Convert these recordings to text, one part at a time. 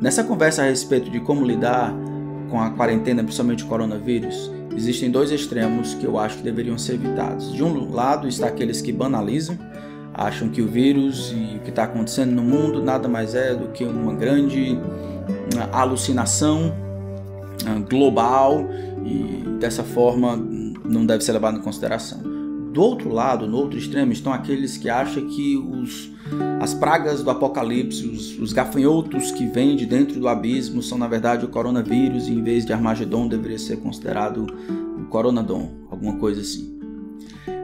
Nessa conversa a respeito de como lidar com a quarentena, principalmente o coronavírus, existem dois extremos que eu acho que deveriam ser evitados. De um lado está aqueles que banalizam, acham que o vírus e o que está acontecendo no mundo nada mais é do que uma grande alucinação global e dessa forma não deve ser levado em consideração. Do outro lado, no outro extremo, estão aqueles que acham que as pragas do apocalipse, os gafanhotos que vêm de dentro do abismo são na verdade o coronavírus e em vez de Armagedon deveria ser considerado o Coronadon, alguma coisa assim.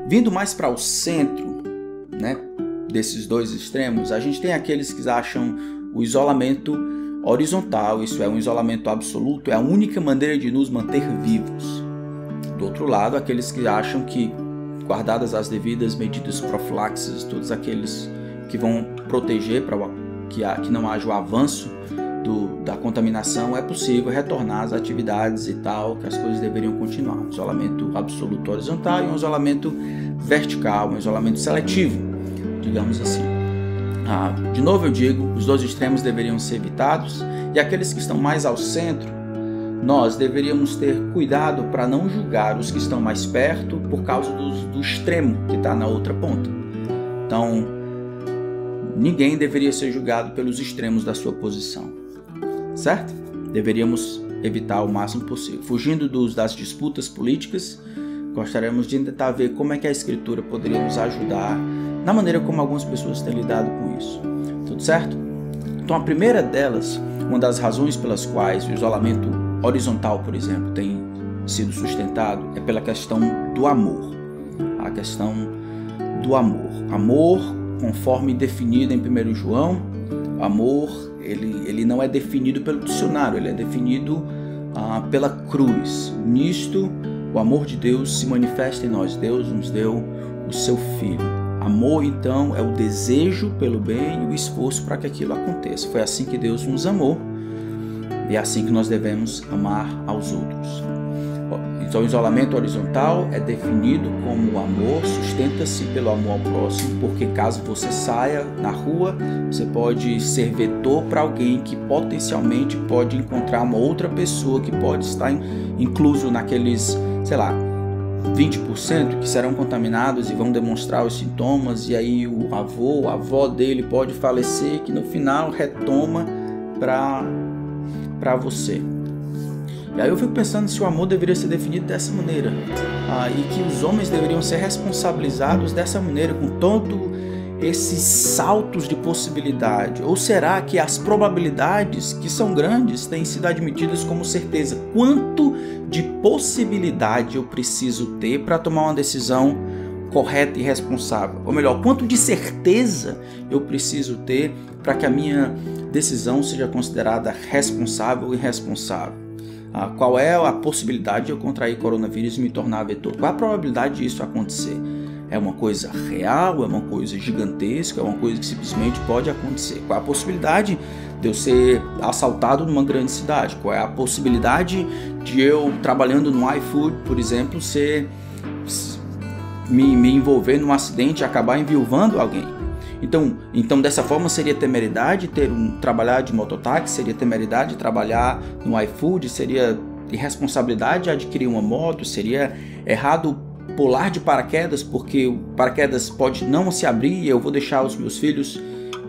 Vindo mais para o centro, né, desses dois extremos, a gente tem aqueles que acham o isolamento horizontal, isso é um isolamento absoluto, é a única maneira de nos manter vivos. Do outro lado, aqueles que acham que, guardadas as devidas medidas profilaxes, todos aqueles que vão proteger para que não haja o avanço da contaminação, é possível retornar às atividades e tal, que as coisas deveriam continuar. Um isolamento absoluto horizontal e um isolamento vertical, um isolamento seletivo, digamos assim. De novo eu digo, os dois extremos deveriam ser evitados e aqueles que estão mais ao centro, nós deveríamos ter cuidado para não julgar os que estão mais perto por causa do extremo que está na outra ponta. Então, ninguém deveria ser julgado pelos extremos da sua posição, certo? Deveríamos evitar o máximo possível. Fugindo das disputas políticas, gostaríamos de tentar ver como é que a Escritura poderia nos ajudar na maneira como algumas pessoas têm lidado com isso. Tudo certo? Então, a primeira delas, uma das razões pelas quais o isolamento horizontal, por exemplo, tem sido sustentado é pela questão do amor. A questão do amor. Amor, conforme definido em 1 João, amor, ele não é definido pelo dicionário, ele é definido pela cruz. Nisto, o amor de Deus se manifesta em nós. Deus nos deu o seu Filho. Amor, então, é o desejo pelo bem e o esforço para que aquilo aconteça. Foi assim que Deus nos amou e é assim que nós devemos amar aos outros. Então, o isolamento horizontal é definido como o amor, sustenta-se pelo amor ao próximo, porque caso você saia na rua, você pode ser vetor para alguém que potencialmente pode encontrar uma outra pessoa que pode estar incluso naqueles, 20% que serão contaminados e vão demonstrar os sintomas, e aí o avô, a avó dele pode falecer, que no final retoma para você. E aí eu fico pensando se o amor deveria ser definido dessa maneira, e que os homens deveriam ser responsabilizados dessa maneira, com todo esses saltos de possibilidade. Ou será que as probabilidades, que são grandes, têm sido admitidas como certeza? Quanto de possibilidade eu preciso ter para tomar uma decisão correta e responsável? Ou melhor, quanto de certeza eu preciso ter para que a minha decisão seja considerada responsável e responsável? Qual é a possibilidade de eu contrair coronavírus e me tornar vetor? Qual a probabilidade disso acontecer? É uma coisa real? É uma coisa gigantesca? É uma coisa que simplesmente pode acontecer? Qual é a possibilidade de eu ser assaltado numa grande cidade? Qual é a possibilidade de eu, trabalhando no iFood, por exemplo, me envolver num acidente e acabar enviuvando alguém? Então, dessa forma, seria temeridade trabalhar de mototáxi, seria temeridade trabalhar no iFood, seria irresponsabilidade adquirir uma moto, seria errado pular de paraquedas, porque o paraquedas pode não se abrir e eu vou deixar os meus filhos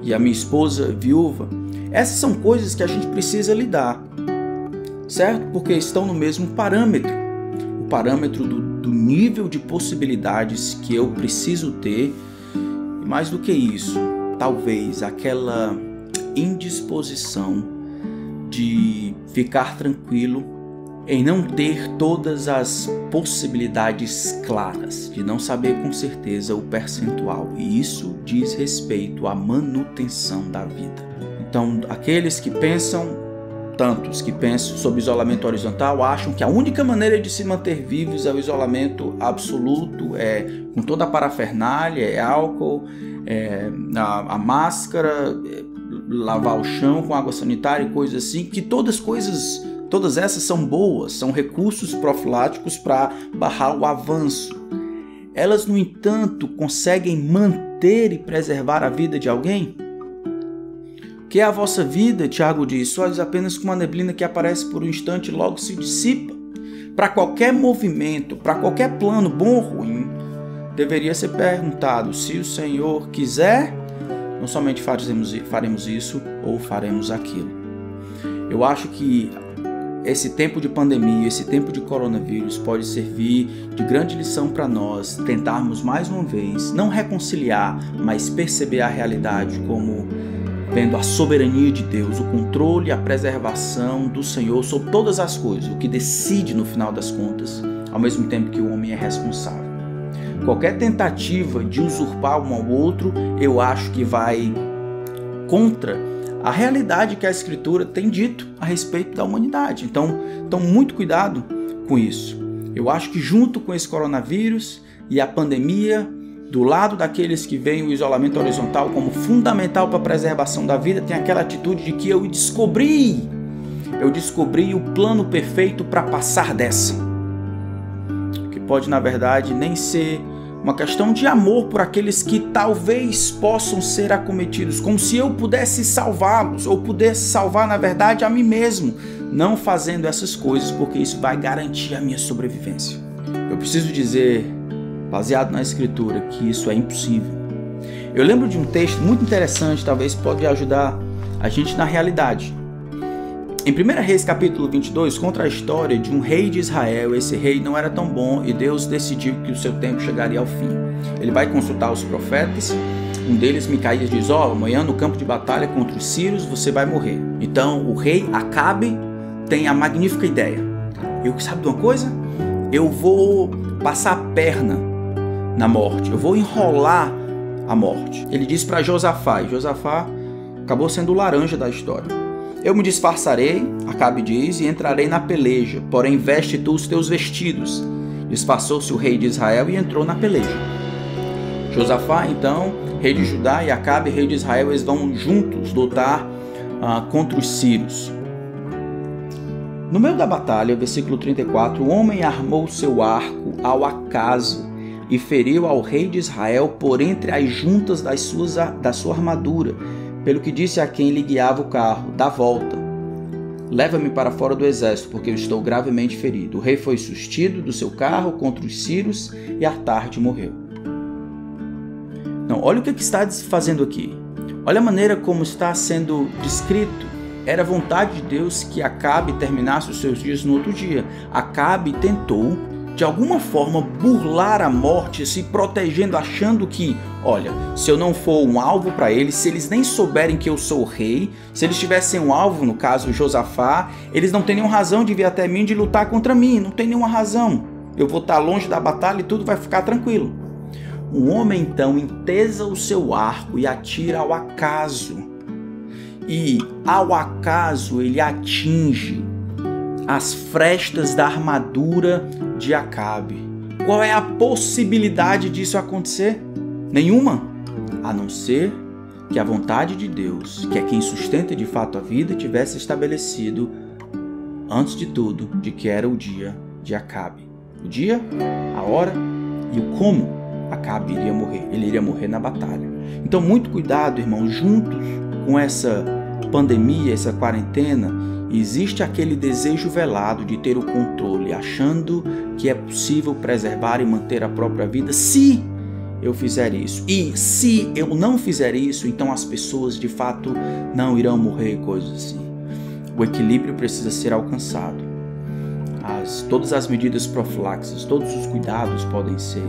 e a minha esposa viúva. Essas são coisas que a gente precisa lidar, certo? Porque estão no mesmo parâmetro. O parâmetro do nível de possibilidades que eu preciso ter. E mais do que isso, talvez aquela indisposição de ficar tranquilo em não ter todas as possibilidades claras, de não saber com certeza o percentual, e isso diz respeito à manutenção da vida. Então, aqueles que pensam, tantos que pensam sobre isolamento horizontal, acham que a única maneira de se manter vivos é o isolamento absoluto, é com toda a parafernália, é álcool, a máscara, lavar o chão com água sanitária e coisas assim, que todas essas são boas, são recursos profiláticos para barrar o avanço. Elas, no entanto, conseguem manter e preservar a vida de alguém? Que é a vossa vida, Tiago diz, sois apenas como uma neblina que aparece por um instante e logo se dissipa. Para qualquer movimento, para qualquer plano, bom ou ruim, deveria ser perguntado: se o Senhor quiser, não somente faremos isso ou faremos aquilo. Eu acho que esse tempo de pandemia, esse tempo de coronavírus pode servir de grande lição para nós tentarmos mais uma vez não reconciliar, mas perceber a realidade como vendo a soberania de Deus, o controle e a preservação do Senhor sobre todas as coisas, o que decide no final das contas, ao mesmo tempo que o homem é responsável. Qualquer tentativa de usurpar um ao outro, eu acho que vai contra a realidade que a Escritura tem dito a respeito da humanidade. Então muito cuidado com isso. Eu acho que junto com esse coronavírus e a pandemia, do lado daqueles que veem o isolamento horizontal como fundamental para a preservação da vida, tem aquela atitude de que eu descobri o plano perfeito para passar dessa. Que pode, na verdade, nem ser uma questão de amor por aqueles que talvez possam ser acometidos, como se eu pudesse salvá-los, ou pudesse salvar, na verdade, a mim mesmo, não fazendo essas coisas, porque isso vai garantir a minha sobrevivência. Eu preciso dizer, baseado na Escritura, que isso é impossível. Eu lembro de um texto muito interessante, talvez pode ajudar a gente na realidade. Em 1 Reis capítulo 22, conta a história de um rei de Israel. Esse rei não era tão bom e Deus decidiu que o seu tempo chegaria ao fim. Ele vai consultar os profetas. Um deles, Micaías, diz: amanhã no campo de batalha contra os sírios você vai morrer. Então o rei Acabe tem a magnífica ideia: sabe de uma coisa? Eu vou passar a perna na morte, eu vou enrolar a morte. Ele diz para Josafá, e Josafá acabou sendo o laranja da história: eu me disfarçarei, Acabe diz, e entrarei na peleja, porém veste tu os teus vestidos. Disfarçou-se o rei de Israel e entrou na peleja. Josafá, então, rei de Judá, e Acabe, rei de Israel, eles vão juntos lutar contra os sírios. No meio da batalha, versículo 34, o homem armou seu arco ao acaso e feriu ao rei de Israel por entre as juntas da sua armadura, pelo que disse a quem lhe guiava o carro: dá volta, leva-me para fora do exército, porque eu estou gravemente ferido. O rei foi sustido do seu carro contra os sírios e à tarde morreu. Não, olha o que está fazendo aqui. Olha a maneira como está sendo descrito. Era vontade de Deus que Acabe terminasse os seus dias no outro dia. Acabe tentou, de alguma forma, burlar a morte, se protegendo, achando que, se eu não for um alvo para eles, se eles nem souberem que eu sou o rei, se eles tivessem um alvo, no caso Josafá, eles não têm nenhuma razão de vir até mim, de lutar contra mim, não tem nenhuma razão. Eu vou estar longe da batalha e tudo vai ficar tranquilo. O homem então entesa o seu arco e atira ao acaso. E ao acaso ele atinge as frestas da armadura de Acabe. Qual é a possibilidade disso acontecer? Nenhuma, a não ser que a vontade de Deus, que é quem sustenta de fato a vida, tivesse estabelecido, antes de tudo, de que era o dia de Acabe. O dia, a hora e o como Acabe iria morrer. Ele iria morrer na batalha. Então, muito cuidado, irmão, juntos com essa pandemia, essa quarentena, existe aquele desejo velado de ter o controle, achando que é possível preservar e manter a própria vida se eu fizer isso. E se eu não fizer isso, então as pessoas de fato não irão morrer, coisas assim. O equilíbrio precisa ser alcançado. Todas as medidas profiláxicas, todos os cuidados podem ser,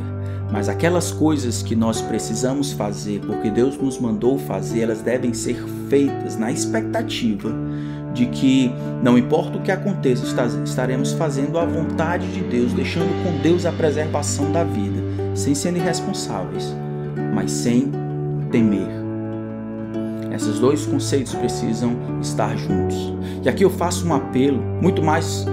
mas aquelas coisas que nós precisamos fazer, porque Deus nos mandou fazer, elas devem ser feitas na expectativa de que, não importa o que aconteça, estaremos fazendo a vontade de Deus, deixando com Deus a preservação da vida, sem ser irresponsáveis, mas sem temer. Esses dois conceitos precisam estar juntos. E aqui eu faço um apelo, muito mais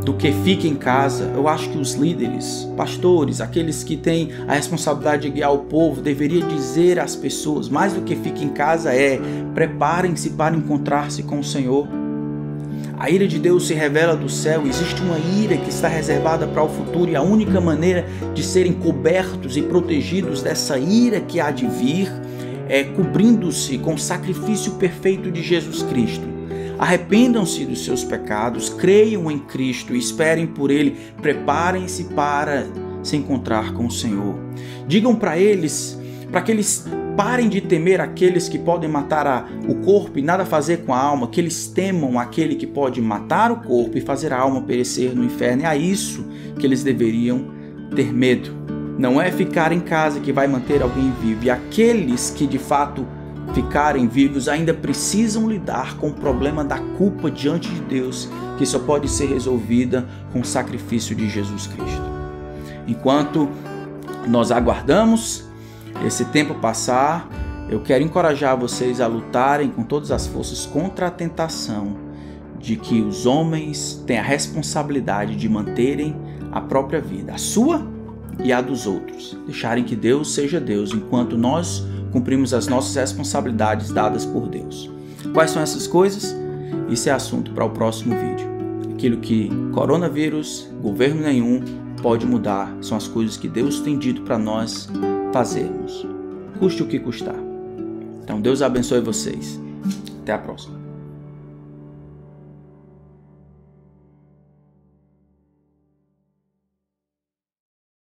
do que fique em casa. Eu acho que os líderes, pastores, aqueles que têm a responsabilidade de guiar o povo, deveriam dizer às pessoas, mais do que fique em casa, preparem-se para encontrar-se com o Senhor. A ira de Deus se revela do céu, existe uma ira que está reservada para o futuro, e a única maneira de serem cobertos e protegidos dessa ira que há de vir cobrindo-se com o sacrifício perfeito de Jesus Cristo. Arrependam-se dos seus pecados, creiam em Cristo e esperem por Ele. Preparem-se para se encontrar com o Senhor. Digam para que eles parem de temer aqueles que podem matar o corpo e nada fazer com a alma, que eles temam aquele que pode matar o corpo e fazer a alma perecer no inferno. É a isso que eles deveriam ter medo. Não é ficar em casa que vai manter alguém vivo. E aqueles que de fato ficarem vivos ainda precisam lidar com o problema da culpa diante de Deus, que só pode ser resolvida com o sacrifício de Jesus Cristo. Enquanto nós aguardamos esse tempo passar, eu quero encorajar vocês a lutarem com todas as forças contra a tentação de que os homens têm a responsabilidade de manterem a própria vida, a sua e a dos outros. Deixarem que Deus seja Deus, enquanto nós cumprimos as nossas responsabilidades dadas por Deus. Quais são essas coisas? Isso é assunto para o próximo vídeo. Aquilo que coronavírus, governo nenhum pode mudar são as coisas que Deus tem dito para nós fazermos, custe o que custar. Então Deus abençoe vocês. Até a próxima.